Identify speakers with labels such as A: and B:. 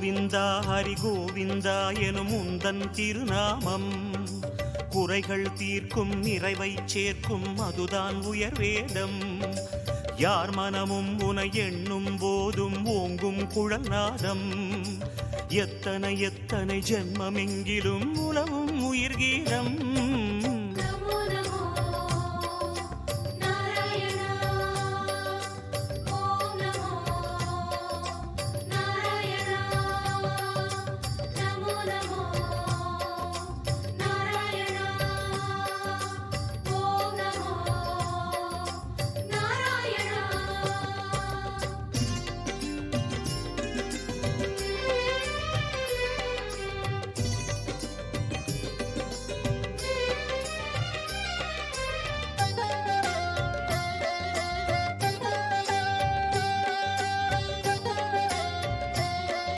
A: கோவிந்தா ஹரி கோவிந்தா எனும் உந்தன் திருநாமம் குறைகள் தீர்க்கும் நிறைவை சேர்க்கும் அதுதான் உயர்வேதம் யார் மனமும் உனை எண்ணும் போதும் ஓங்கும் குழல்நாதம் எத்தனை எத்தனை ஜென்மமெங்கிலும் உலவும் உயிர்கீதம்